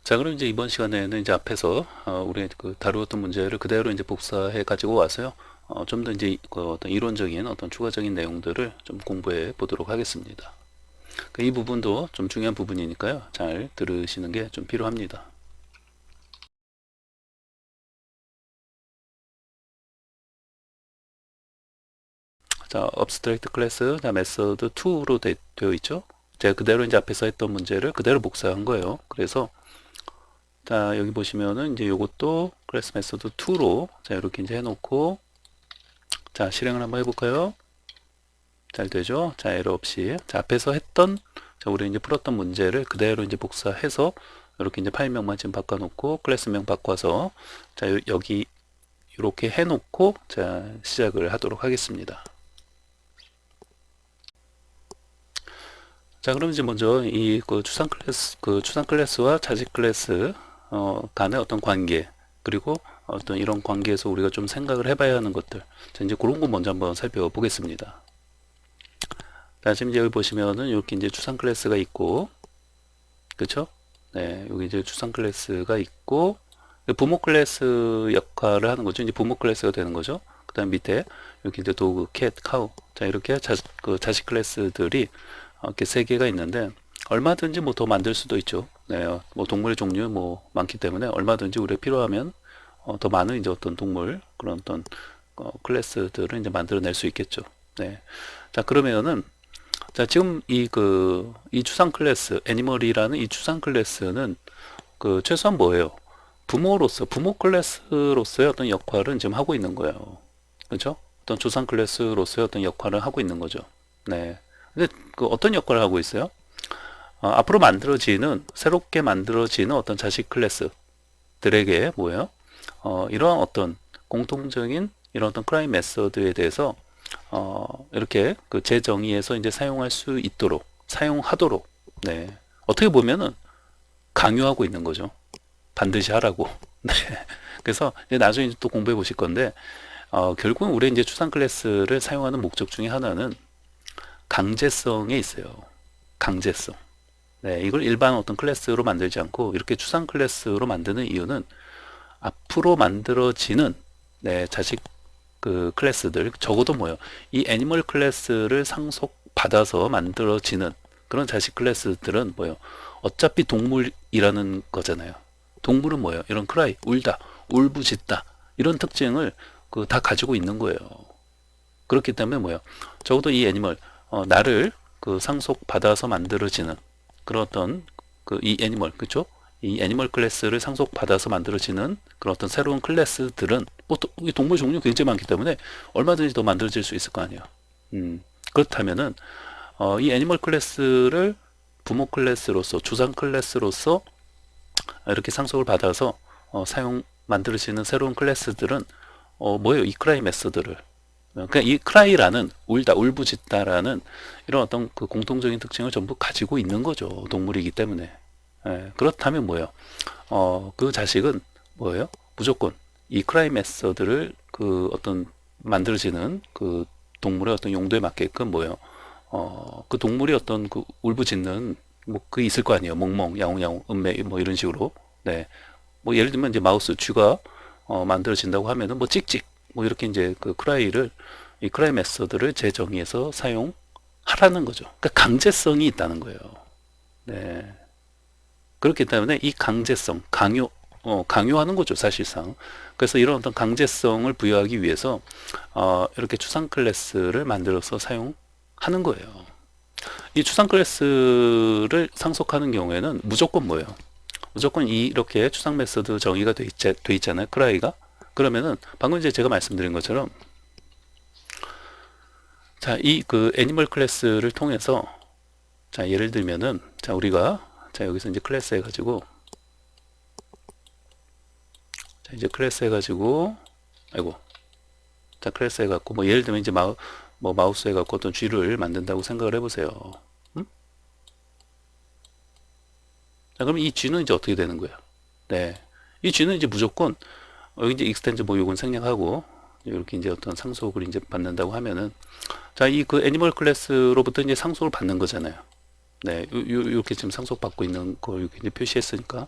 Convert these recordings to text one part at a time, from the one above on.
자, 그럼 이제 이번 시간에는 이제 앞에서 우리 그 다루었던 문제를 그대로 이제 복사해 가지고 와서요. 좀 더 이제 그 어떤 이론적인 어떤 추가적인 내용들을 좀 공부해 보도록 하겠습니다. 이 부분도 좀 중요한 부분이니까요. 잘 들으시는 게 좀 필요합니다. 자, abstract class, 자, method 2로 되어 있죠. 제가 그대로 이제 앞에서 했던 문제를 그대로 복사한 거예요. 그래서 자, 여기 보시면은 이제 요것도 class method 2로 자, 이렇게 이제 해놓고 자, 실행을 한번 해볼까요? 잘 되죠? 자, 에러 없이. 자, 앞에서 했던, 자, 우리 이제 풀었던 문제를 그대로 이제 복사해서, 이렇게 이제 파일명만 지금 바꿔놓고, 클래스명 바꿔서, 자, 여기, 이렇게 해놓고, 자, 시작을 하도록 하겠습니다. 자, 그럼 이제 먼저 이 그 추상 클래스와 자식 클래스, 간의 어떤 관계, 그리고 어떤 이런 관계에서 우리가 좀 생각을 해봐야 하는 것들. 자, 이제 그런 거 먼저 한번 살펴보겠습니다. 자, 지금 이제 여기 보시면은 이렇게 이제 추상 클래스가 있고, 그쵸? 네, 여기 이제 추상 클래스가 있고, 부모 클래스 역할을 하는 거죠. 이제 부모 클래스가 되는 거죠. 그 다음 밑에 이렇게 이제 도구, 캣, 카우. 자, 이렇게 자식 클래스들이 이렇게 세 개가 있는데, 얼마든지 뭐 더 만들 수도 있죠. 네, 뭐 동물의 종류 뭐 많기 때문에 얼마든지 우리가 필요하면 더 많은 이제 어떤 동물, 그런 어떤 클래스들을 이제 만들어낼 수 있겠죠. 네. 자, 그러면은 자, 지금 이 추상 클래스, 애니멀이라는 이 추상 클래스는 최소한 뭐예요? 부모 클래스로서의 어떤 역할은 지금 하고 있는 거예요. 그렇죠? 어떤 추상 클래스로서의 어떤 역할을 하고 있는 거죠. 네. 근데 어떤 역할을 하고 있어요? 앞으로 새롭게 만들어지는 어떤 자식 클래스들에게 뭐예요? 이러한 어떤 공통적인 이런 어떤 크라임 메서드에 대해서 이렇게 그 재정의해서 이제 사용할 수 있도록 사용하도록 네 어떻게 보면은 강요하고 있는 거죠. 반드시 하라고. 네. 그래서 이제 나중에 또 공부해 보실 건데 결국은 우리 이제 추상 클래스를 사용하는 목적 중에 하나는 강제성에 있어요. 강제성. 네, 이걸 일반 어떤 클래스로 만들지 않고 이렇게 추상 클래스로 만드는 이유는 앞으로 만들어지는 네, 자식 클래스들 적어도 뭐요? 이 애니멀 클래스를 상속받아서 만들어지는 그런 자식 클래스들은 뭐요? 어차피 동물이라는 거잖아요. 동물은 뭐예요? 이런 크라이, 울다, 울부짖다 이런 특징을 다 가지고 있는 거예요. 그렇기 때문에 뭐예요? 적어도 이 애니멀 나를 상속받아서 만들어지는 그런 어떤 이 애니멀 그죠? 이 애니멀 클래스를 상속받아서 만들어지는 그런 어떤 새로운 클래스들은 뭐 동물 종류 굉장히 많기 때문에 얼마든지 더 만들어질 수 있을 거 아니에요. 그렇다면은 이 애니멀 클래스를 부모 클래스로서 주상 클래스로서 이렇게 상속을 받아서 만들어지는 새로운 클래스들은 뭐예요? 이 크라이 메서드를 그러니까 이 크라이라는 울다, 울부짖다라는 이런 어떤 공통적인 특징을 전부 가지고 있는 거죠. 동물이기 때문에. 예, 그렇다면 뭐예요? 그 자식은 뭐예요? 무조건 이 크라이 메서드를 어떤 만들어지는 동물의 어떤 용도에 맞게끔 뭐예요? 그 동물이 어떤 울부짖는 뭐 있을 거 아니에요. 멍멍, 야옹야옹, 음메 뭐 이런 식으로. 네. 뭐 예를 들면 이제 마우스 쥐가 만들어진다고 하면은 뭐 찍찍 뭐 이렇게 이제 이 크라이 메서드를 재정의해서 사용하라는 거죠. 그러니까 강제성이 있다는 거예요. 네. 그렇기 때문에 이 강요하는 거죠, 사실상. 그래서 이런 어떤 강제성을 부여하기 위해서, 이렇게 추상 클래스를 만들어서 사용하는 거예요. 이 추상 클래스를 상속하는 경우에는 무조건 뭐예요? 무조건 이렇게 추상 메서드 정의가 돼 있잖아요, 크라이가. 그러면은, 방금 이제 제가 말씀드린 것처럼, 자, 애니멀 클래스를 통해서, 자, 예를 들면은, 자, 여기서 이제 클래스 해가지고, 자, 이제 클래스 해가지고, 아이고, 자, 클래스 해갖고, 뭐, 예를 들면 이제 마우스 해갖고 어떤 쥐를 만든다고 생각을 해보세요. 자, 그럼 이 쥐는 이제 어떻게 되는 거예요? 네. 이 쥐는 이제 무조건, 여기 이제 익스텐즈 뭐 요건 생략하고, 이렇게 이제 어떤 상속을 이제 받는다고 하면은, 자, 애니멀 클래스로부터 이제 상속을 받는 거잖아요. 네, 이렇게 지금 상속받고 있는 거 이렇게 이제 표시했으니까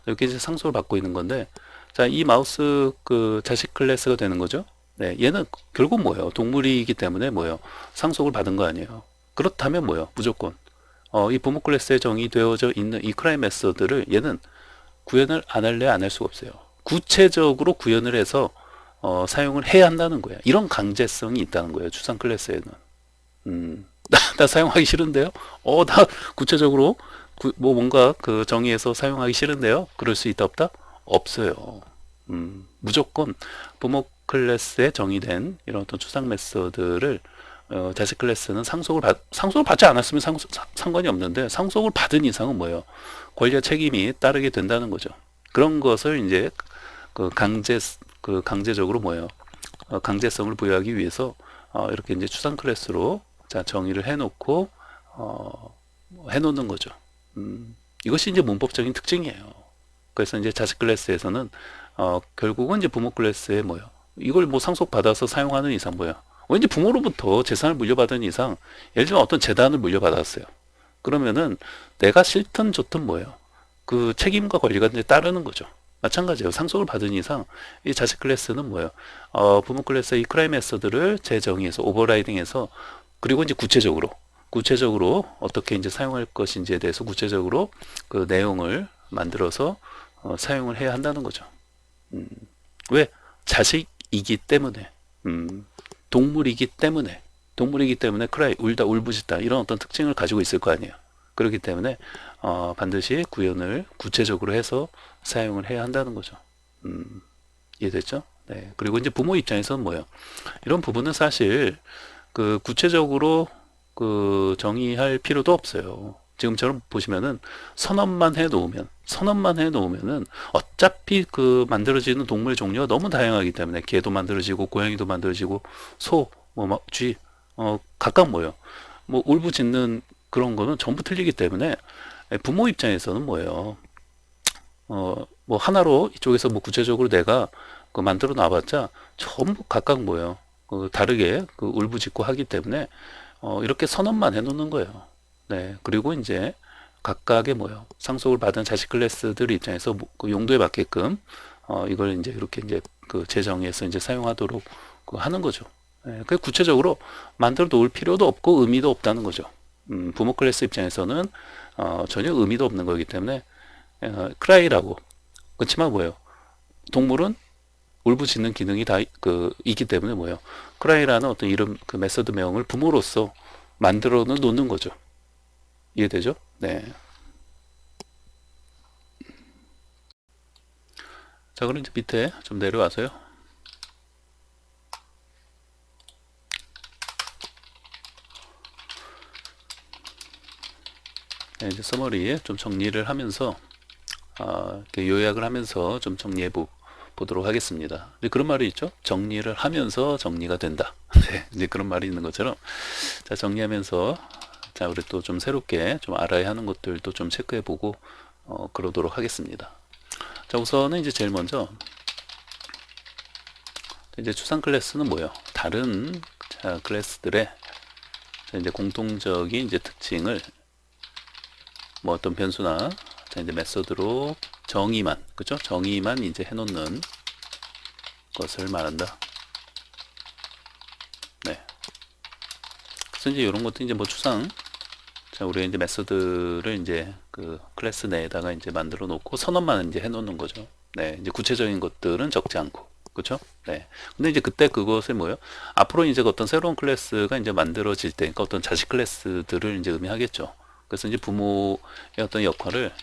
이렇게 이제 상속을 받고 있는 건데, 자, 이 마우스 그 자식 클래스가 되는 거죠. 네, 얘는 결국 뭐예요? 동물이기 때문에 뭐예요? 상속을 받은 거 아니에요. 그렇다면 뭐예요? 무조건 이 부모 클래스에 정의되어져 있는 이 크라임 메서드를 얘는 구현을 안 할래 안 할 수가 없어요. 구체적으로 구현을 해서 사용을 해야 한다는 거예요. 이런 강제성이 있다는 거예요. 추상 클래스에는. 나 사용하기 싫은데요? 나 구체적으로 뭐 뭔가 그 정의해서 사용하기 싫은데요? 그럴 수 있다 없다? 없어요. 무조건 부모 클래스에 정의된 이런 어떤 추상 메서드를 자식 클래스는 상속을 받지 않았으면 상관이 없는데, 상속을 받은 이상은 뭐예요? 권리와 책임이 따르게 된다는 거죠. 그런 것을 이제 그 강제적으로 뭐예요? 강제성을 부여하기 위해서 이렇게 이제 추상 클래스로 자 정의를 해놓고 해놓는 거죠. 이것이 이제 문법적인 특징이에요. 그래서 이제 자식 클래스에서는 결국은 이제 부모 클래스에 뭐예요? 이걸 뭐 상속받아서 사용하는 이상 뭐예요? 왠지 부모로부터 재산을 물려받은 이상, 예를 들면 어떤 재단을 물려받았어요. 그러면은 내가 싫든 좋든 뭐예요? 그 책임과 권리가 이제 따르는 거죠. 마찬가지예요. 상속을 받은 이상 이 자식 클래스는 뭐예요? 부모 클래스의 이 크라임 메서드를 재정의해서 오버라이딩해서, 그리고 이제 구체적으로 어떻게 이제 사용할 것인지에 대해서 구체적으로 그 내용을 만들어서 사용을 해야 한다는 거죠. 왜? 자식이기 때문에, 동물이기 때문에 크라이, 울다, 울부짖다 이런 어떤 특징을 가지고 있을 거 아니에요. 그렇기 때문에 반드시 구현을 구체적으로 해서 사용을 해야 한다는 거죠. 이해됐죠? 네. 그리고 이제 부모 입장에서는 뭐예요? 이런 부분은 사실 그 구체적으로 그 정의할 필요도 없어요. 지금처럼 보시면은 선언만 해 놓으면은 어차피 그 만들어지는 동물 종류가 너무 다양하기 때문에 개도 만들어지고 고양이도 만들어지고 소, 쥐, 각각 뭐예요? 뭐 울부짖는 그런 거는 전부 틀리기 때문에 부모 입장에서는 뭐예요? 뭐 하나로 이쪽에서 뭐 구체적으로 내가 그 만들어 놔봤자 전부 각각 뭐예요? 다르게 그 울부짖고 하기 때문에 이렇게 선언만 해놓는 거예요. 네. 그리고 이제 각각의 뭐요? 상속을 받은 자식 클래스들 입장에서 그 용도에 맞게끔 이걸 이제 이렇게 이제 그 재정해서 이제 사용하도록 그 하는 거죠. 네. 그 구체적으로 만들어 놓을 필요도 없고 의미도 없다는 거죠. 부모 클래스 입장에서는 전혀 의미도 없는 거기 때문에 크라이라고. 그렇지만 뭐예요? 동물은 울부짖는 기능이 다 있기 때문에 뭐예요? 크라이라는 어떤 이름 그 메서드 명을 부모로서 만들어 놓는 거죠. 이해되죠? 네. 자, 그럼 이제 밑에 좀 내려와서요. 네, 이제 서머리에 좀 정리를 하면서 이렇게 요약을 하면서 좀 정리해 보도록 하겠습니다. 그런 말이 있죠. 정리를 하면서 정리가 된다. 네, 이제 그런 말이 있는 것처럼 자 정리하면서 자 우리 또 좀 새롭게 좀 알아야 하는 것들도 좀 체크해 보고 그러도록 하겠습니다. 자 우선은 이제 제일 먼저 이제 추상 클래스는 뭐예요? 다른 자, 클래스들의 자, 이제 공통적인 이제 특징을 뭐 어떤 변수나 자, 이제 메서드로 정의만 그죠? 정의만 이제 해놓는 것을 말한다. 네. 그래서 이제 이런 것도 이제 뭐 추상 자 우리가 이제 메서드를 이제 그 클래스 내에다가 이제 만들어 놓고 선언만 이제 해놓는 거죠. 네. 이제 구체적인 것들은 적지 않고 그렇죠? 네. 근데 이제 그때 그것을 뭐요? 앞으로 이제 어떤 새로운 클래스가 이제 만들어질 때, 그러니까 어떤 자식 클래스들을 이제 의미하겠죠. 그래서 이제 부모의 어떤 역할을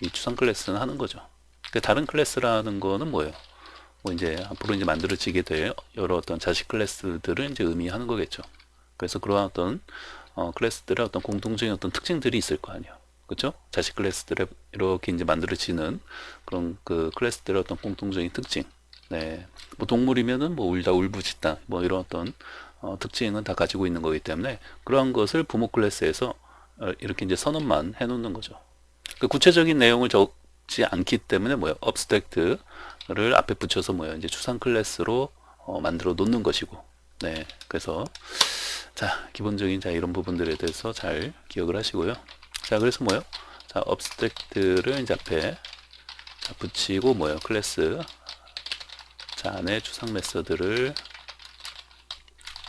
이 추상 클래스는 하는 거죠. 그 다른 클래스라는 거는 뭐예요? 뭐 이제 앞으로 이제 만들어지게 될 여러 어떤 자식 클래스들을 이제 의미하는 거겠죠. 그래서 그러한 어떤 클래스들의 어떤 공통적인 어떤 특징들이 있을 거 아니에요. 그렇죠? 자식 클래스들의 이렇게 이제 만들어지는 그런 그 클래스들의 어떤 공통적인 특징. 네. 뭐 동물이면은 뭐 울다 울부짖다 뭐 이런 어떤 특징은 다 가지고 있는 거기 때문에 그러한 것을 부모 클래스에서 이렇게 이제 선언만 해놓는 거죠. 그 구체적인 내용을 적지 않기 때문에 뭐예요? abstract를 앞에 붙여서 뭐예요? 이제 추상 클래스로 만들어 놓는 것이고. 네. 그래서 자, 기본적인 자 이런 부분들에 대해서 잘 기억을 하시고요. 자, 그래서 뭐요? 자, abstract를 이제 앞에 자, 붙이고 뭐요? 클래스. 자, 안에 추상 메서드를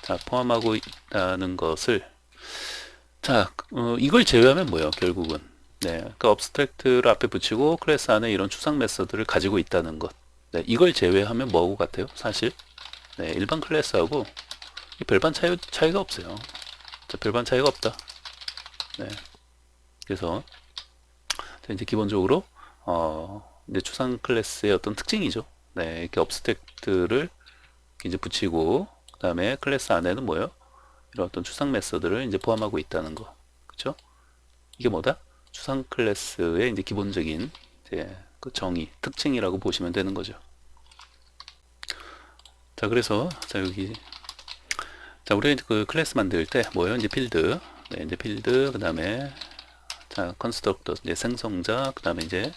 자, 포함하고 있다는 것을 자, 이걸 제외하면 뭐예요? 결국은. 네, 그러니까 abstract를 앞에 붙이고 클래스 안에 이런 추상 메서드를 가지고 있다는 것. 네, 이걸 제외하면 뭐하고 같아요? 사실 네, 일반 클래스하고 별반 차이가 없어요. 자, 별반 차이가 없다. 네, 그래서 이제 기본적으로 이제 추상 클래스의 어떤 특징이죠. 네, 이렇게 abstract를 이제 붙이고 그다음에 클래스 안에는 뭐예요? 이런 어떤 추상 메서드를 이제 포함하고 있다는 거. 그렇죠? 이게 뭐다? 추상 클래스의 이제 기본적인 이제 그 정의, 특징이라고 보시면 되는 거죠. 자, 그래서 자 여기 자 우리가 그 클래스 만들 때 뭐예요? 이제 필드, 네, 이제 필드 그다음에 자 컨스트럭터 이제 생성자 그다음에 이제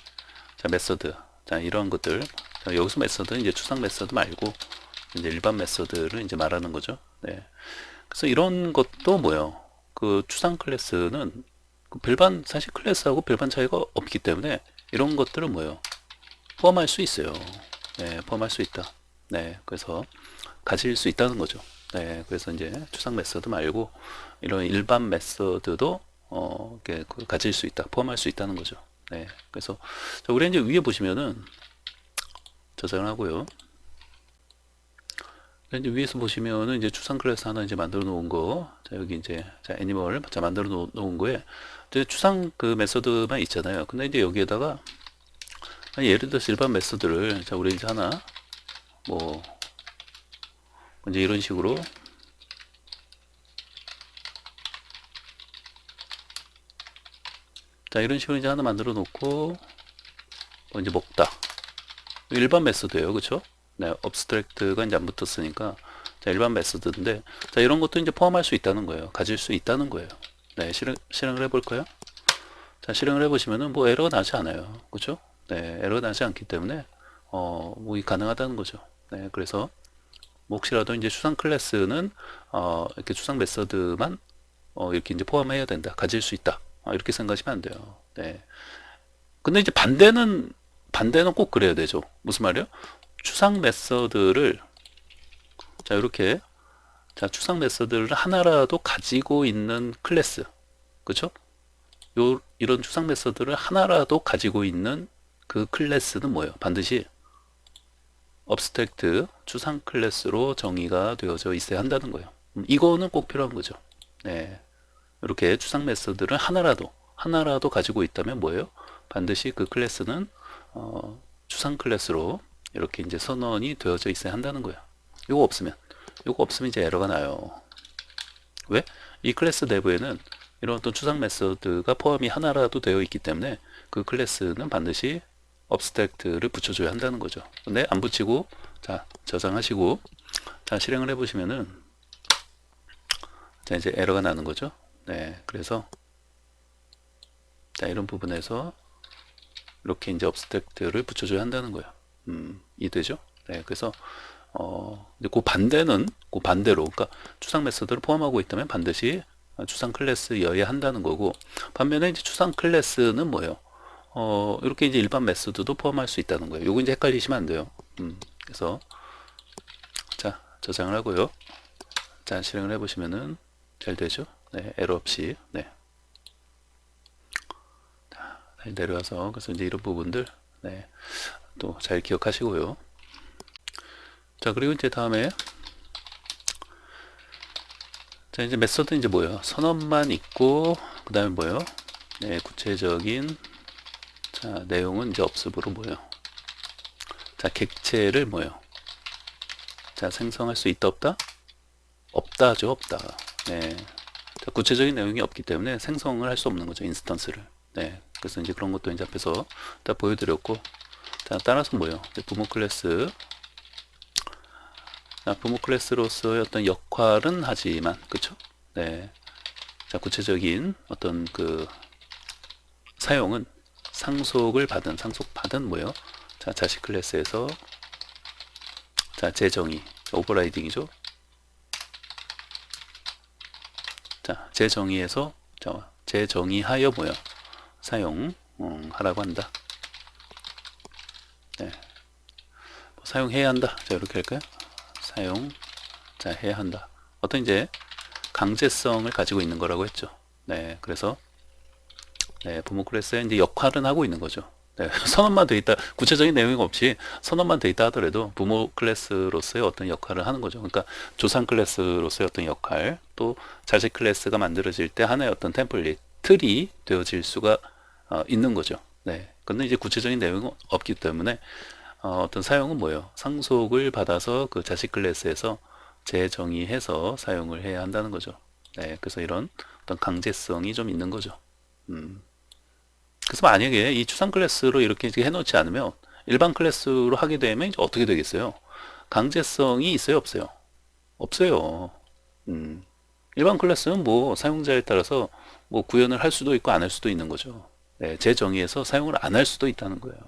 자 메서드 자 이런 것들 자, 여기서 메서드는 이제 추상 메서드 말고 이제 일반 메서드를 이제 말하는 거죠. 네. 그래서 이런 것도 뭐예요? 그 추상 클래스는 그 별반 사실 클래스하고 별반 차이가 없기 때문에 이런 것들은 뭐예요? 포함할 수 있어요. 네, 포함할 수 있다. 네, 그래서 가질 수 있다는 거죠. 네, 그래서 이제 추상 메서드 말고 이런 일반 메서드도 이렇게 가질 수 있다, 포함할 수 있다는 거죠. 네, 그래서 자, 우리 이제 위에 보시면은 저장을 하고요. 이제 위에서 보시면은 이제 추상 클래스 하나 이제 만들어 놓은 거, 자 여기 이제 자 애니멀 자 만들어 놓은 거에 이제 추상 그 메서드만 있잖아요. 근데 이제 여기에다가 예를 들어서 일반 메서드를 자 우리 이제 하나 뭐 이제 이런 식으로 자 이런 식으로 이제 하나 만들어 놓고 이제 먹다 일반 메서드예요, 그렇죠? 네, abstract가 이제 안 붙었으니까 자 일반 메서드인데 자 이런 것도 이제 포함할 수 있다는 거예요. 가질 수 있다는 거예요. 네, 실행을 해볼까요? 자 실행을 해보시면은 뭐 에러가 나지 않아요, 그렇죠? 네, 에러가 나지 않기 때문에 뭐 가능하다는 거죠. 네, 그래서 뭐 혹시라도 이제 추상 클래스는 이렇게 추상 메서드만 이렇게 이제 포함해야 된다, 가질 수 있다, 이렇게 생각하시면 안 돼요. 네. 근데 이제 반대는 꼭 그래야 되죠. 무슨 말이요? 추상 메서드를 자 이렇게 자 추상 메서드를 하나라도 가지고 있는 클래스, 그렇죠? 이런 추상 메서드를 하나라도 가지고 있는 그 클래스는 뭐예요? 반드시 abstract 추상 클래스로 정의가 되어져 있어야 한다는 거예요. 이거는 꼭 필요한 거죠. 네. 이렇게 추상 메서드를 하나라도 가지고 있다면 뭐예요? 반드시 그 클래스는 추상 클래스로 이렇게 이제 선언이 되어져 있어야 한다는 거예요. 요거 없으면 이제 에러가 나요. 왜? 이 클래스 내부에는 이런 어떤 추상 메서드가 포함이 하나라도 되어 있기 때문에 그 클래스는 반드시 abstract를 붙여줘야 한다는 거죠. 근데 안 붙이고 자 저장하시고 자 실행을 해보시면은 자 이제 에러가 나는 거죠. 네, 그래서 자 이런 부분에서 이렇게 이제 abstract를 붙여줘야 한다는 거예요. 이해되죠? 네, 그래서 이제 그 반대로 그러니까 추상 메서드를 포함하고 있다면 반드시 추상 클래스여야 한다는 거고, 반면에 이제 추상 클래스는 뭐예요? 이렇게 이제 일반 메서드도 포함할 수 있다는 거예요. 요거 이제 헷갈리시면 안 돼요. 그래서 자 저장을 하고요. 자 실행을 해보시면은 잘 되죠? 네, 에러 없이. 네. 자, 내려와서 그래서 이제 이런 부분들 네, 또 잘 기억하시고요. 자 그리고 이제 다음에 자 이제 메서드 이제 뭐예요? 선언만 있고 그 다음에 뭐예요? 네, 구체적인 자 내용은 이제 업습으로 뭐예요? 자 객체를 뭐예요? 자 생성할 수 있다 없다? 없다죠, 없다. 네. 자, 구체적인 내용이 없기 때문에 생성을 할 수 없는 거죠, 인스턴스를. 네. 그래서 이제 그런 것도 이제 앞에서 다 보여드렸고, 자 따라서 뭐예요? 부모 클래스. 자, 부모 클래스로서의 어떤 역할은 하지만, 그쵸? 네. 자, 구체적인 어떤 그 사용은 상속받은 뭐예요? 자, 자식 클래스에서 자, 재정의, 오버라이딩이죠. 자, 재정의에서 자, 재정의하여 뭐예요? 하라고 한다. 네. 뭐 사용해야 한다. 자, 이렇게 할까요? 자, 해야 한다. 어떤 이제 강제성을 가지고 있는 거라고 했죠. 네, 그래서 네, 부모 클래스의 이제 역할은 하고 있는 거죠. 네, 선언만 돼 있다, 구체적인 내용이 없이 선언만 돼 있다 하더라도 부모 클래스로서의 어떤 역할을 하는 거죠. 그러니까 조상 클래스로서의 어떤 역할, 또 자식 클래스가 만들어질 때 하나의 어떤 템플릿, 틀이 되어질 수가 있는 거죠. 네, 근데 이제 구체적인 내용은 없기 때문에 어떤 사용은 뭐예요? 상속을 받아서 그 자식 클래스에서 재정의해서 사용을 해야 한다는 거죠. 네, 그래서 이런 어떤 강제성이 좀 있는 거죠. 음. 그래서 만약에 이 추상 클래스로 이렇게 해놓지 않으면 일반 클래스로 하게 되면 이제 어떻게 되겠어요? 강제성이 있어요, 없어요? 없어요. 음. 일반 클래스는 뭐 사용자에 따라서 뭐 구현을 할 수도 있고 안 할 수도 있는 거죠. 네, 재정의해서 사용을 안 할 수도 있다는 거예요.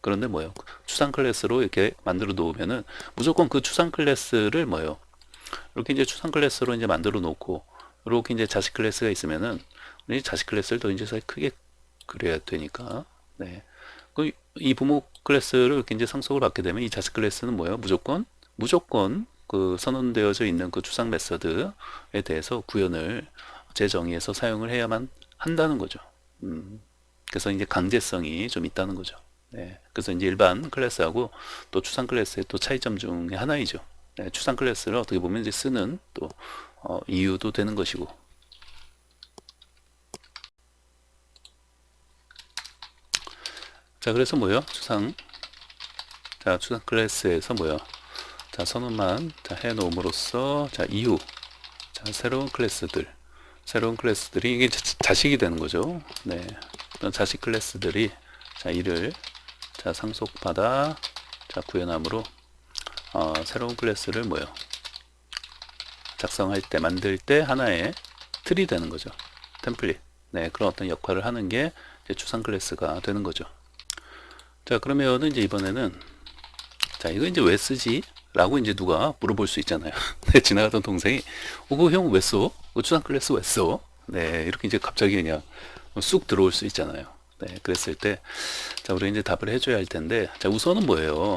그런데 뭐예요? 추상 클래스로 이렇게 만들어 놓으면은 무조건 그 추상 클래스를 뭐예요? 이렇게 이제 추상 클래스로 이제 만들어 놓고 이렇게 이제 자식 클래스가 있으면은 이 자식 클래스를 더 이제 크게 그려야 되니까. 네. 이 부모 클래스를 이렇게 이제 상속을 받게 되면 이 자식 클래스는 뭐예요? 무조건 그 선언되어져 있는 그 추상 메서드에 대해서 구현을 재정의해서 사용을 해야만 한다는 거죠. 그래서 이제 강제성이 좀 있다는 거죠. 네. 그래서 이제 일반 클래스하고 또 추상 클래스의 또 차이점 중에 하나이죠. 네. 추상 클래스를 어떻게 보면 이제 쓰는 또 이유도 되는 것이고. 자, 그래서 뭐요? 추상 클래스에서 뭐요? 자, 선언만 해 놓음으로써 자, 이후 새로운 클래스들이 이게 자식이 되는 거죠. 네. 어떤 자식 클래스들이 자, 이를 자, 상속받아 자, 구현함으로 새로운 클래스를 뭐요? 작성할 때 만들 때 하나의 틀이 되는 거죠. 템플릿. 네, 그런 어떤 역할을 하는 게 이제 추상 클래스가 되는 거죠. 자, 그러면은 이제 이번에는 자, 이거 이제 왜 쓰지? 라고 이제 누가 물어볼 수 있잖아요. 네, 지나가던 동생이 그거 형 왜 써? 그 추상 클래스 왜 써? 네, 이렇게 이제 갑자기 그냥 쑥 들어올 수 있잖아요. 네, 그랬을 때 자, 우리 이제 답을 해줘야 할 텐데 자, 우선은 뭐예요?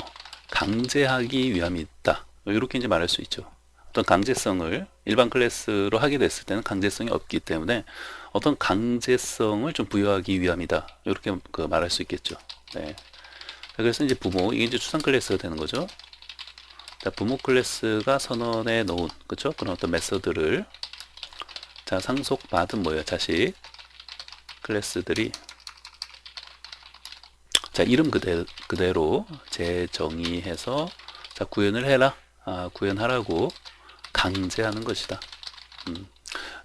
강제하기 위함이 있다. 이렇게 이제 말할 수 있죠. 어떤 강제성을 일반 클래스로 하게 됐을 때는 강제성이 없기 때문에 어떤 강제성을 좀 부여하기 위함이다. 이렇게 그 말할 수 있겠죠. 네. 그래서 이제 부모, 이게 이제 추상 클래스가 되는 거죠. 자, 부모 클래스가 선언해 놓은, 그쵸? 그런 어떤 메서드를, 자, 상속받은 뭐예요? 자식 클래스들이, 자, 이름 그대로 재정의해서, 자, 구현을 해라. 구현하라고 강제하는 것이다.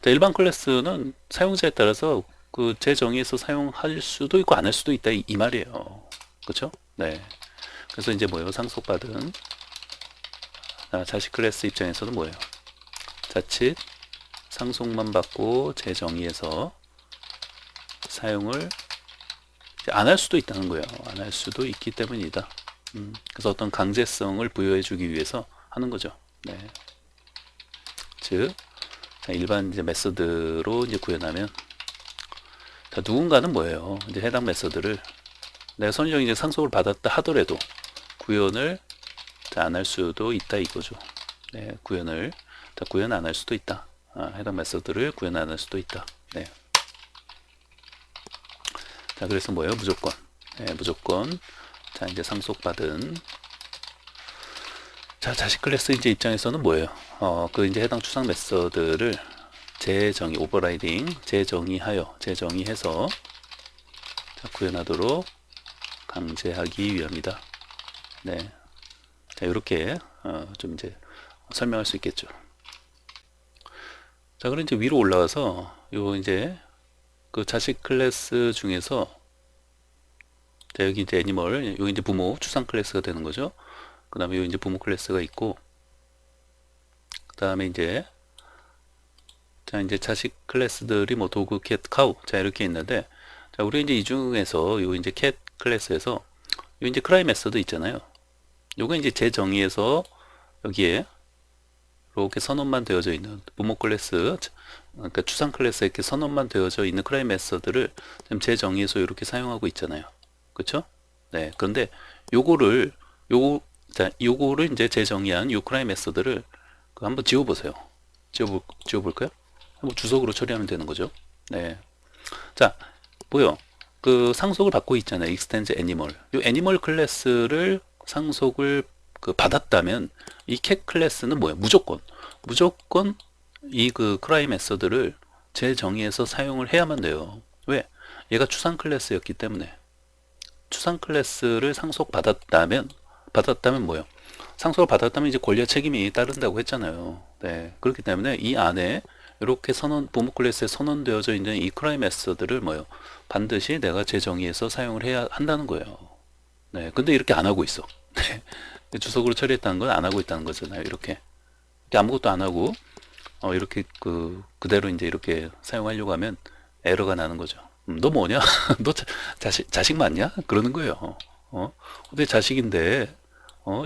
자, 일반 클래스는 사용자에 따라서 그 재정의해서 사용할 수도 있고 안 할 수도 있다. 이 말이에요. 그쵸? 네. 그래서 이제 뭐예요? 상속받은 자식 클래스 입장에서는 뭐예요? 자칫 상속만 받고 재정의해서 사용을 안 할 수도 있다는 거예요. 안 할 수도 있기 때문이다. 그래서 어떤 강제성을 부여해 주기 위해서 하는 거죠. 네. 즉, 일반 이제 메서드로 이제 구현하면 자, 누군가는 뭐예요? 이제 해당 메서드를 내가 선정이 이제 상속을 받았다 하더라도 구현을 안 할 수도 있다 이거죠. 네, 구현 안 할 수도 있다. 해당 메서드를 구현 안 할 수도 있다. 네. 자, 그래서 뭐예요? 무조건. 네, 무조건. 자, 이제 상속받은. 자, 자식 클래스 이제 입장에서는 뭐예요? 그 이제 해당 추상 메서드를 재정의해서 자, 구현하도록 강제하기 위함이다. 네. 자, 이렇게 좀 이제 설명할 수 있겠죠. 자, 그럼 이제 위로 올라가서 요 이제 그 자식 클래스 중에서 자, 여기 이제 애니멀, 여기 이제 부모 추상 클래스가 되는 거죠. 그 다음에 여기 이제 부모 클래스가 있고, 그 다음에 이제 자, 이제 자식 클래스들이 뭐 도그, 캣, 카우 자, 이렇게 있는데 자, 우리 이제 이 중에서 요 이제 캣 클래스에서 요 이제 크라이 메서드 있잖아요. 요거 이제 재정의해서 여기에 이렇게 선언만 되어져 있는 부모 클래스, 그러니까 추상 클래스에 이렇게 선언만 되어져 있는 크라이 메서드를 지금 재정의해서 이렇게 사용하고 있잖아요. 그렇죠? 네. 그런데 요거를 요거를 이제 재정의한 요 크라이 메서드를 한번 지워보세요. 지워볼까요? 한번 주석으로 처리하면 되는 거죠. 네. 자, 뭐요? 그 상속을 받고 있잖아요. extends animal. 요 animal 클래스를 상속을 받았다면 이 cat 클래스는 뭐예요? 무조건 이 크라이 메서드를 재정의해서 사용을 해야만 돼요. 왜? 얘가 추상 클래스였기 때문에. 추상 클래스를 받았다면 뭐예요? 상속을 받았다면 이제 권리와 책임이 따른다고 했잖아요. 네. 그렇기 때문에 이 안에 이렇게 부모 클래스에 선언되어져 있는 이 크라이 메서드를 뭐예요? 반드시 내가 재정의해서 사용을 해야 한다는 거예요. 네. 근데 이렇게 안 하고 있어. 네. 주석으로 처리했다는 건 안 하고 있다는 거잖아요. 이렇게 아무것도 안 하고 이렇게 그대로 이제 이렇게 사용하려고 하면 에러가 나는 거죠. 너 뭐냐? 너 자식 맞냐? 그러는 거예요. 근데 자식인데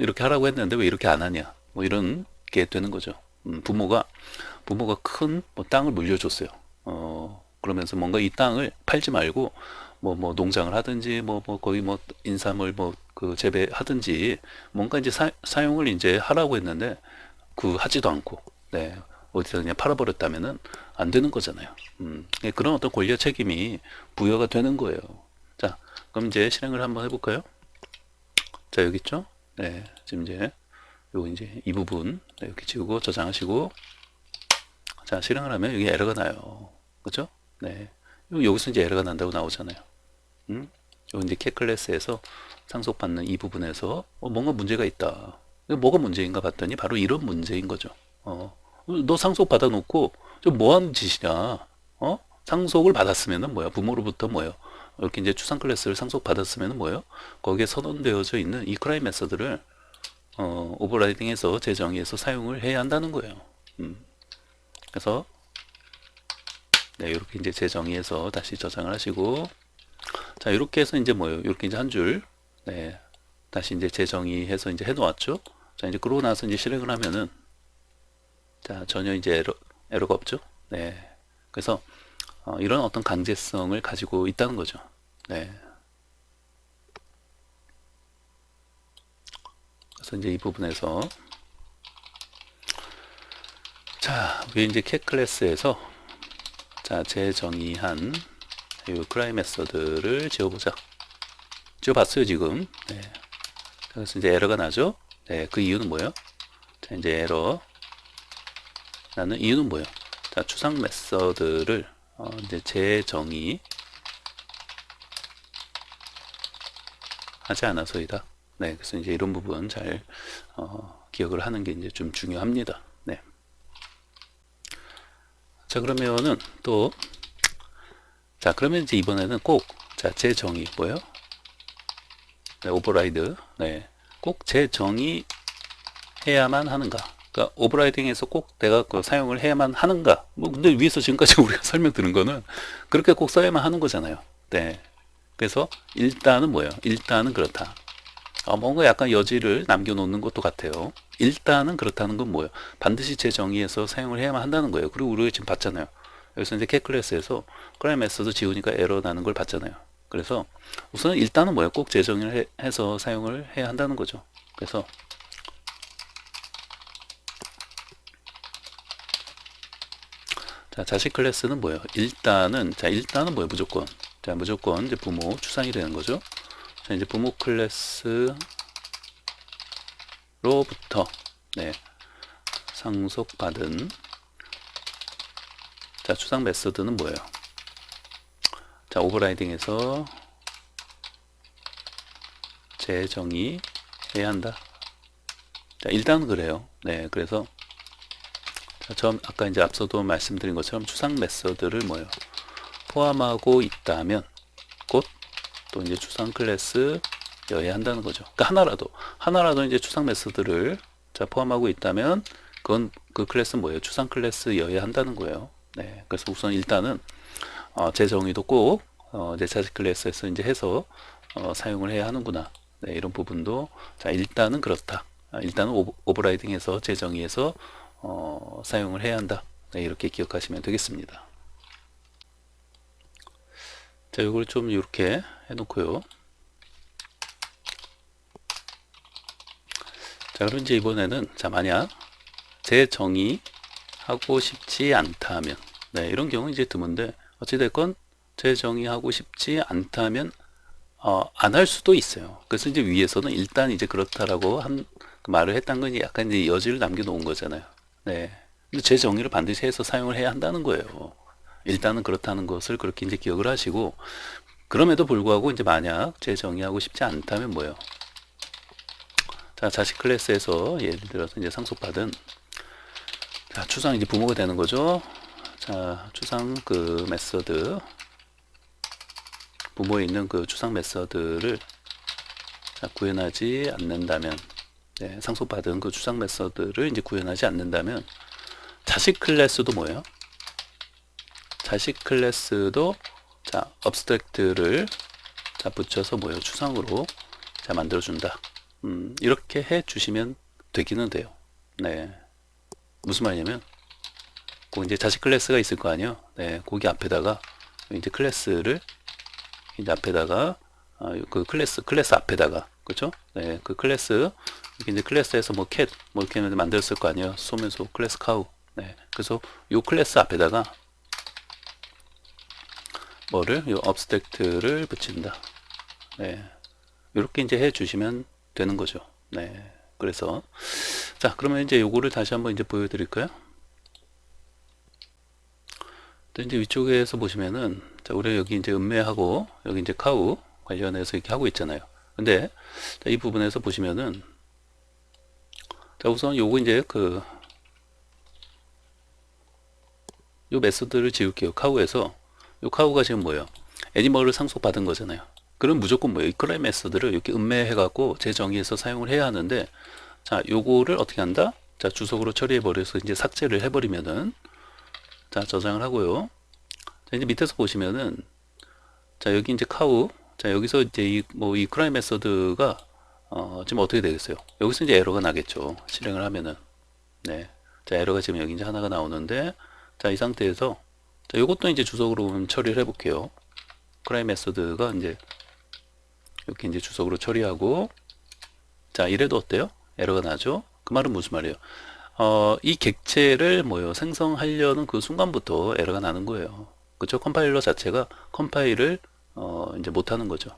이렇게 하라고 했는데 왜 이렇게 안 하냐? 뭐 이런 게 되는 거죠. 부모가 큰 땅을 물려줬어요. 그러면서 뭔가 이 땅을 팔지 말고 뭐 농장을 하든지 거기 인삼을 재배하든지 뭔가 이제 사용을 이제 하라고 했는데 하지도 않고 네. 어디서 그냥 팔아버렸다면은 안 되는 거잖아요. 그런 어떤 권리와 책임이 부여가 되는 거예요. 자, 그럼 이제 실행을 한번 해볼까요? 자, 여기 있죠? 네, 지금 이제 이제 이 부분 네, 이렇게 지우고 저장하시고 자, 실행을 하면 여기 에러가 나요. 그죠? 네, 여기서 이제 에러가 난다고 나오잖아요. 여기 이제 캣 클래스에서 상속받는 이 부분에서 뭔가 문제가 있다. 뭐가 문제인가 봤더니 바로 이런 문제인 거죠. 너 상속 받아놓고 좀 뭐하는 짓이냐? 상속을 받았으면은 뭐야? 부모로부터 뭐예요? 이렇게 이제 추상 클래스를 상속 받았으면은 뭐예요? 거기에 선언되어져 있는 이 크라이 메서드를 오버라이딩해서 재정의해서 사용을 해야 한다는 거예요. 그래서 네, 이렇게 이제 재정의해서 다시 저장을 하시고 자, 이렇게 해서 이제 뭐예요? 이렇게 이제 한 줄 네, 다시 이제 재정의해서 이제 해놓았죠. 자, 이제 그러고 나서 이제 실행을 하면은 자, 전혀 이제 에러가 없죠. 네. 그래서 이런 어떤 강제성을 가지고 있다는 거죠. 네. 그래서 이제 이 부분에서 자, 위에 이제 캣 클래스에서 자, 재정의한 이 크라이 메서드를 지워보자. 지워봤어요, 지금. 네. 그래서 이제 에러가 나죠. 네, 그 이유는 뭐예요? 자, 이제 에러 나는 이유는 뭐예요? 자, 추상 메서드를 이제 재정의 하지 않아서이다. 네, 그래서 이제 이런 부분 잘 기억을 하는 게 이제 좀 중요합니다. 네. 자, 그러면은 또 자, 그러면 이제 이번에는 꼭 자, 재정의 뭐예요? 네, 오버라이드. 네. 꼭 재정의 해야만 하는가? 그러니까 오버라이딩에서 꼭 내가 사용을 해야만 하는가? 뭐 근데 위에서 지금까지 우리가 설명 드린 거는 그렇게 꼭 써야만 하는 거잖아요. 네. 그래서 일단은 뭐예요? 일단은 그렇다. 뭔가 약간 여지를 남겨놓는 것도 같아요. 일단은 그렇다는 건 뭐예요? 반드시 재정의해서 사용을 해야만 한다는 거예요. 그리고 우리가 지금 봤잖아요. 여기서 이제 캣 클래스에서 크라이 메서드 지우니까 에러 나는 걸 봤잖아요. 그래서 우선 일단은 뭐예요? 꼭 재정의를 해서 사용을 해야 한다는 거죠. 그래서 자, 자식 클래스는 뭐예요? 일단은 뭐예요? 무조건. 자, 무조건 이제 부모 추상이 되는 거죠. 자, 이제 부모 클래스로부터 네, 상속받은 자, 추상 메서드는 뭐예요? 자, 오버라이딩에서 재정의 해야 한다. 자, 일단은 그래요. 네, 그래서 아까 이제 앞서도 말씀드린 것처럼 추상 메서드를 뭐예요? 포함하고 있다면 곧 또 이제 추상 클래스여야 한다는 거죠. 그러니까 하나라도 이제 추상 메서드를 자, 포함하고 있다면 그건 그 클래스는 뭐예요? 추상 클래스여야 한다는 거예요. 네, 그래서 우선 일단은 재정의도 꼭 이제 자식 클래스에서 이제 해서 사용을 해야 하는구나. 네, 이런 부분도 자, 일단은 그렇다. 일단은 오버라이딩해서 재정의해서 사용을 해야 한다. 네, 이렇게 기억하시면 되겠습니다. 자, 이걸 좀 이렇게 해놓고요. 자, 그럼 이제 이번에는, 자, 만약 재정의하고 싶지 않다면, 네, 이런 경우 이제 드문데, 어찌됐건 재정의하고 싶지 않다면, 안 할 수도 있어요. 그래서 이제 위에서는 일단 이제 그렇다라고 그 말을 했다는 건 약간 이제 여지를 남겨놓은 거잖아요. 네. 근데 재정의를 반드시 해서 사용을 해야 한다는 거예요. 일단은 그렇다는 것을 그렇게 이제 기억을 하시고, 그럼에도 불구하고 이제 만약 재정의하고 싶지 않다면 뭐예요? 자, 자식 클래스에서 예를 들어서 이제 상속받은, 자, 추상 이제 부모가 되는 거죠. 자, 추상 그 메서드, 부모에 있는 그 추상 메서드를 구현하지 않는다면, 네, 상속받은 그 추상 메서드를 이제 구현하지 않는다면, 자식 클래스도 뭐예요? 자식 클래스도 자, abstract를 자, 붙여서 뭐예요? 추상으로 자, 만들어준다. 이렇게 해 주시면 되기는 돼요. 네. 무슨 말이냐면, 그 이제 자식 클래스가 있을 거 아니에요? 네. 거기 앞에다가 이제 클래스를 이제 앞에다가 그 클래스 앞에다가 그렇죠? 네. 그 클래스 이제 클래스에서 뭐 캣 뭐 이렇게 만들었을 거 아니에요? 소면소 클래스 카우. 네. 그래서 요 클래스 앞에다가 뭐를 요 abstract를 붙인다. 네. 이렇게 이제 해 주시면 되는 거죠. 네. 그래서 자, 그러면 이제 요거를 다시 한번 이제 보여드릴까요? 또 이제 위쪽에서 보시면은 자, 우리 여기 이제 음매하고 여기 이제 카우 관련해서 이렇게 하고 있잖아요. 근데 자, 이 부분에서 보시면은 자, 우선 요거 이제 그 요 메소드를 지울게요. 카우에서 요 카우가 지금 뭐예요? 애니멀을 상속받은 거잖아요. 그럼 무조건 뭐예요? 이 크라이 메소드를 이렇게 음매해 갖고 재정의해서 사용을 해야 하는데 자, 요거를 어떻게 한다? 자, 주석으로 처리해 버려서 이제 삭제를 해 버리면은 자, 저장을 하고요. 자, 이제 밑에서 보시면은 자, 여기 이제 카우 자, 여기서 이제 이 크라이 메소드가 지금 어떻게 되겠어요? 여기서 이제 에러가 나겠죠. 실행을 하면은. 네. 자, 에러가 지금 여기 이제 하나가 나오는데 자, 이 상태에서 자, 요것도 이제 주석으로 처리를 해 볼게요. 크라이 메소드가 이제 이렇게 이제 주석으로 처리하고 자, 이래도 어때요? 에러가 나죠? 그 말은 무슨 말이에요? 이 객체를 뭐요? 생성하려는 그 순간부터 에러가 나는 거예요. 그쵸? 컴파일러 자체가 컴파일을 이제 못하는 거죠.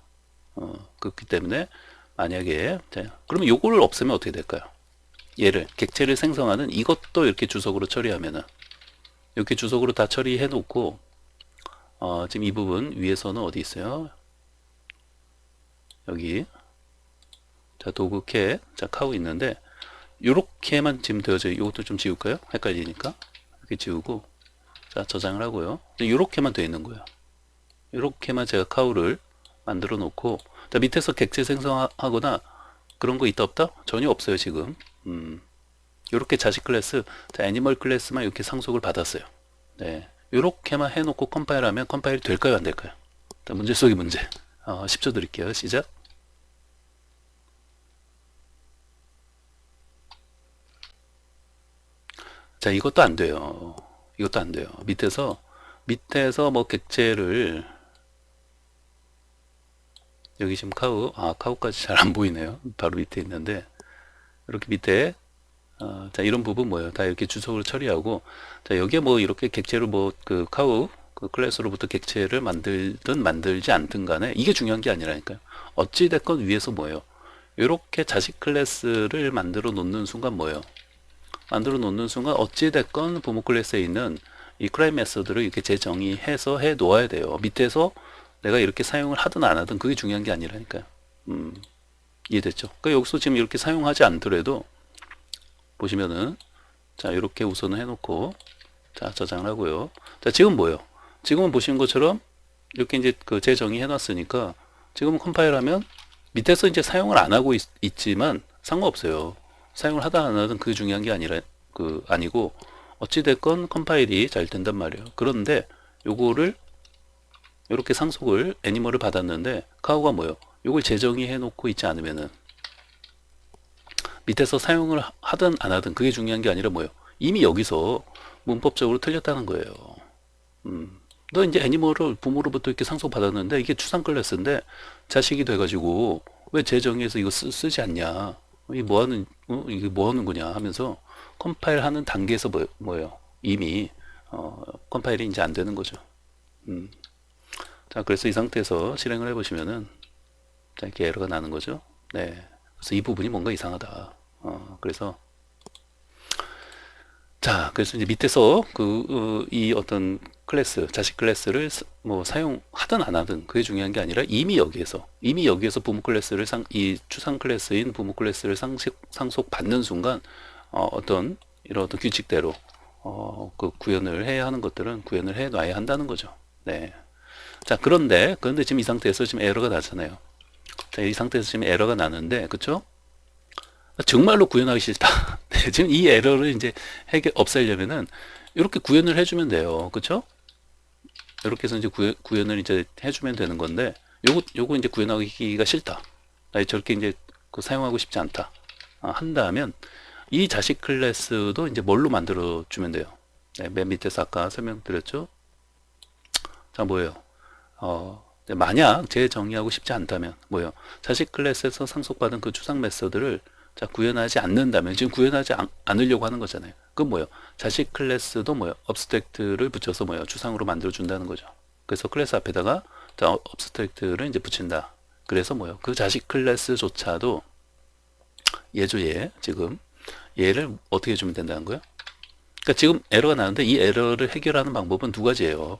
그렇기 때문에 만약에 자, 그러면 요거를 없애면 어떻게 될까요? 얘를 객체를 생성하는 이것도 이렇게 주석으로 처리하면은 이렇게 주석으로 다 처리해 놓고 지금 이 부분 위에서는 어디 있어요? 여기 자, 도구 캣자, 카우 있는데 요렇게만 지금 되어져. 이것도 좀 지울까요? 헷갈리니까 이렇게 지우고 자, 저장을 하고요. 요렇게만 되어 있는 거예요. 요렇게만 제가 카우를 만들어 놓고 자, 밑에서 객체 생성하거나 그런 거 있다 없다? 전혀 없어요 지금. 요렇게 자식 클래스 자, 애니멀 클래스만 이렇게 상속을 받았어요. 네, 요렇게만 해놓고 컴파일하면 컴파일이 될까요 안 될까요? 자, 문제 속의 문제 10초 드릴게요. 시작. 자, 이것도 안 돼요. 이것도 안 돼요. 밑에서 뭐 객체를 여기 지금 카우까지 잘 안 보이네요. 바로 밑에 있는데 이렇게 밑에 자, 이런 부분 뭐예요? 다 이렇게 주석을 처리하고 자, 여기에 뭐 이렇게 객체를 뭐 그 카우 그 클래스로부터 객체를 만들든 만들지 않든 간에 이게 중요한 게 아니라니까요. 어찌 됐건 위에서 뭐예요? 이렇게 자식 클래스를 만들어 놓는 순간 뭐예요? 만들어 놓는 순간 어찌 됐건 부모 클래스에 있는 이 크라이 메서드를 이렇게 재정의해서 해 놓아야 돼요. 밑에서 내가 이렇게 사용을 하든 안 하든 그게 중요한 게 아니라니까요. 이해됐죠? 그러니까 여기서 지금 이렇게 사용하지 않더라도 보시면은 자, 이렇게 우선은 해놓고 자, 저장을 하고요. 자, 지금 뭐예요? 지금은 보시는 것처럼 이렇게 이제 그 재정의 해놨으니까 지금은 컴파일하면 밑에서 이제 사용을 안 하고 있지만 상관없어요. 사용을 하다 안 하든 그게 중요한 게 아니고 어찌됐건 컴파일이 잘 된단 말이에요. 그런데 요거를 이렇게 상속을 애니멀을 받았는데 카우가 뭐예요? 요걸 재정의해 놓고 있지 않으면은 밑에서 사용을 하든 안 하든 그게 중요한 게 아니라 뭐예요? 이미 여기서 문법적으로 틀렸다는 거예요. 너 이제 애니멀을 부모로부터 이렇게 상속받았는데 이게 추상 클래스인데 자식이 돼가지고 왜 재정의에서 이거 쓰지 않냐? 이게 뭐 하는, 이게 뭐 하는 거냐 하면서 컴파일 하는 단계에서 뭐예요? 이미, 컴파일이 이제 안 되는 거죠. 자, 그래서 이 상태에서 실행을 해보시면은, 자, 이렇게 에러가 나는 거죠. 네. 그래서 이 부분이 뭔가 이상하다. 그래서, 자, 그래서 이제 밑에서 이 어떤 클래스, 자식 클래스를 뭐 사용하든 안 하든 그게 중요한 게 아니라 이미 여기에서 부모 클래스를 이 추상 클래스인 부모 클래스를 상속받는 순간, 어떤 이런 어떤 규칙대로, 그 구현을 해야 하는 것들은 구현을 해 놔야 한다는 거죠. 네. 자, 그런데 지금 이 상태에서 지금 에러가 나잖아요. 자, 이 상태에서 지금 에러가 나는데, 그쵸? 정말로 구현하기 싫다. 네, 지금 이 에러를 이제 없애려면은 이렇게 구현을 해주면 돼요. 그쵸? 이렇게 해서 이제 구현을 이제 해주면 되는 건데, 요거 이제 구현하기가 싫다. 나 저렇게 이제 사용하고 싶지 않다. 한다면 이 자식 클래스도 이제 뭘로 만들어 주면 돼요. 네, 맨 밑에서 아까 설명드렸죠. 자, 뭐예요? 만약 재정의하고 싶지 않다면 뭐예요? 자식 클래스에서 상속받은 그 추상 메서드를 자, 구현하지 않는다면 지금 구현하지 않으려고 하는 거잖아요. 그건 뭐예요? 자식 클래스도 뭐예요? 업스트랙트를 붙여서 뭐예요? 추상으로 만들어 준다는 거죠. 그래서 클래스 앞에다가 자, 업스트랙트를 이제 붙인다. 그래서 뭐예요? 그 자식 클래스조차도 예조예 지금 얘를 어떻게 해주면 된다는 거예요? 그러니까 지금 에러가 나는데 이 에러를 해결하는 방법은 두 가지예요.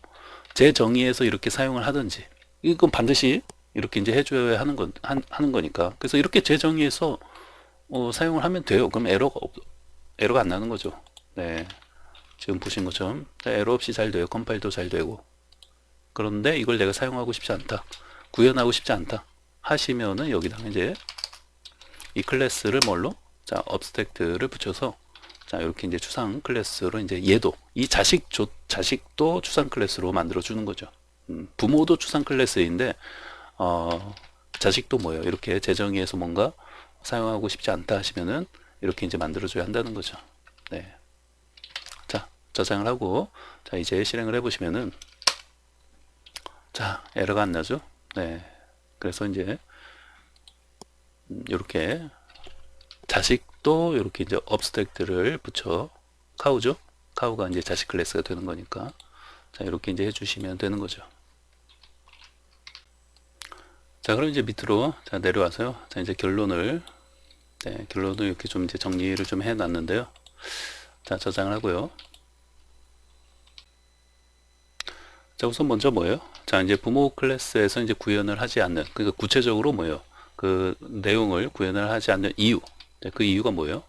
재정의해서 이렇게 사용을 하든지 이건 반드시 이렇게 이제 해줘야 하는 거니까. 그래서 이렇게 재정의해서 사용을 하면 돼요. 그럼 에러가 안 나는 거죠. 네. 지금 보신 것처럼 에러 없이 잘 돼요. 컴파일도 잘 되고. 그런데 이걸 내가 사용하고 싶지 않다. 구현하고 싶지 않다. 하시면은 여기다가 이제 이 클래스를 뭘로? 자, 업스트랙트를 붙여서 자, 이렇게 이제 추상 클래스로 이제 얘도 이 자식도 추상 클래스로 만들어 주는 거죠. 부모도 추상 클래스인데 자식도 뭐예요? 이렇게 재정의해서 뭔가 사용하고 싶지 않다 하시면은 이렇게 이제 만들어줘야 한다는 거죠. 네. 자, 저장을 하고 자, 이제 실행을 해보시면은 자, 에러가 안 나죠? 네. 그래서 이제 이렇게 자식도 이렇게 이제 업스트랙트를 붙여 카우죠? 카우가 이제 자식 클래스가 되는 거니까 자, 이렇게 이제 해주시면 되는 거죠. 자, 그럼 이제 밑으로 자, 내려와서요. 자, 이제 결론을 이렇게 좀 이제 정리를 좀 해놨는데요. 자, 저장을 하고요. 자, 우선 먼저 뭐예요? 자, 이제 부모 클래스에서 이제 구현을 하지 않는, 그러니까 구체적으로 뭐예요? 그 내용을 구현을 하지 않는 이유. 네, 그 이유가 뭐예요?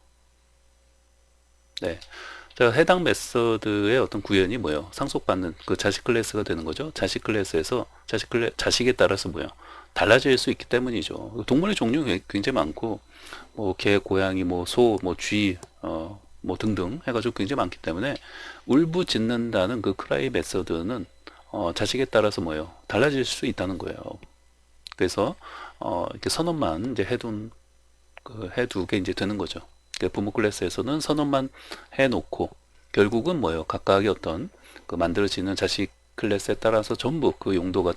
네. 자, 해당 메서드의 어떤 구현이 뭐예요? 상속받는 그 자식 클래스가 되는 거죠. 자식 클래스에서 자식에 따라서 뭐예요? 달라질 수 있기 때문이죠. 동물의 종류 굉장히 많고, 뭐, 개, 고양이, 뭐, 소, 뭐, 쥐, 뭐, 등등 해가지고 굉장히 많기 때문에, 울부짖는다는 그 크라이 메서드는, 자식에 따라서 뭐예요? 달라질 수 있다는 거예요. 그래서, 이렇게 선언만 이제 해두게 이제 되는 거죠. 부모 클래스에서는 선언만 해놓고, 결국은 뭐예요? 각각의 어떤 그 만들어지는 자식 클래스에 따라서 전부 그 용도가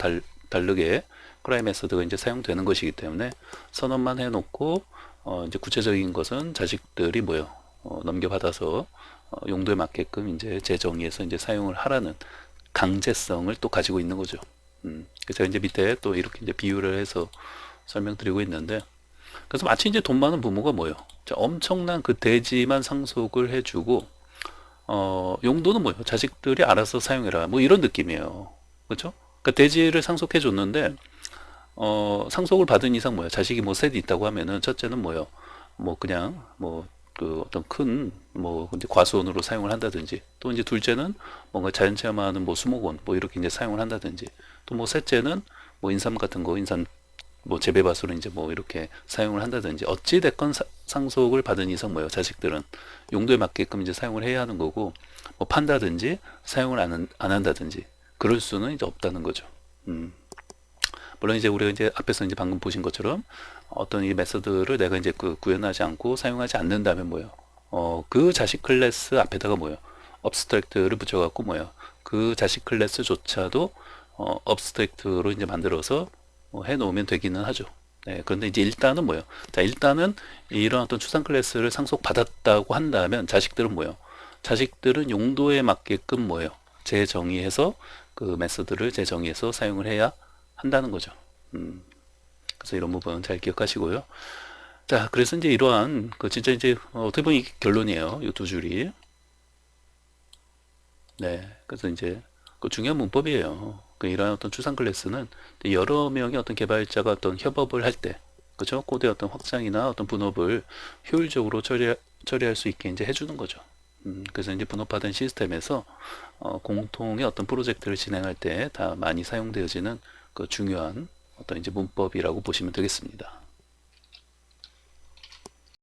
다르게 크라이 메서드가 이제 사용되는 것이기 때문에 선언만 해놓고 이제 구체적인 것은 자식들이 뭐예요? 넘겨받아서 용도에 맞게끔 이제 재정의해서 이제 사용을 하라는 강제성을 또 가지고 있는 거죠. 그래서 이제 밑에 또 이렇게 이제 비유를 해서 설명드리고 있는데 그래서 마치 이제 돈 많은 부모가 뭐예요? 자, 엄청난 그 대지만 상속을 해주고 용도는 뭐예요? 자식들이 알아서 사용해라. 뭐 이런 느낌이에요. 그렇죠? 그러니까 대지를 상속해 줬는데 상속을 받은 이상 뭐야? 자식이 뭐 셋이 있다고 하면은 첫째는 뭐요? 뭐 그냥 뭐 그 어떤 큰 뭐 이제 과수원으로 사용을 한다든지 또 이제 둘째는 뭔가 자연 체험하는 뭐 수목원 뭐 이렇게 이제 사용을 한다든지 또 뭐 셋째는 뭐 인삼 같은 거 인삼 뭐 재배밭으로 이제 뭐 이렇게 사용을 한다든지 어찌 됐건 상속을 받은 이상 뭐예요? 자식들은 용도에 맞게끔 이제 사용을 해야 하는 거고 뭐 판다든지 사용을 안 한다든지 그럴 수는 이제 없다는 거죠. 물론 이제 우리가 이제 앞에서 이제 방금 보신 것처럼 어떤 이 메서드를 내가 이제 구현하지 않고 사용하지 않는다면 뭐예요? 그 자식 클래스 앞에다가 뭐예요? abstract를 붙여갖고 뭐예요? 그 자식 클래스조차도 abstract로 이제 만들어서 해놓으면 되기는 하죠. 네, 그런데 이제 일단은 뭐예요? 자, 일단은 이런 어떤 추상 클래스를 상속받았다고 한다면 자식들은 뭐예요? 자식들은 용도에 맞게끔 뭐예요? 재정의해서 그 메서드를 재정의해서 사용을 해야 한다는 거죠. 그래서 이런 부분 잘 기억하시고요. 자, 그래서 이제 이러한 그 진짜 이제 어떻게 보면 이게 결론이에요. 이 두 줄이. 네, 그래서 이제 그 중요한 문법이에요. 그 이러한 어떤 추상 클래스는 여러 명의 어떤 개발자가 어떤 협업을 할 때, 그죠? 코드의 어떤 확장이나 어떤 분업을 효율적으로 처리할 수 있게 이제 해주는 거죠. 그래서 이제 분업화된 시스템에서 공통의 어떤 프로젝트를 진행할 때 다 많이 사용되어지는 그 중요한 어떤 이제 문법이라고 보시면 되겠습니다.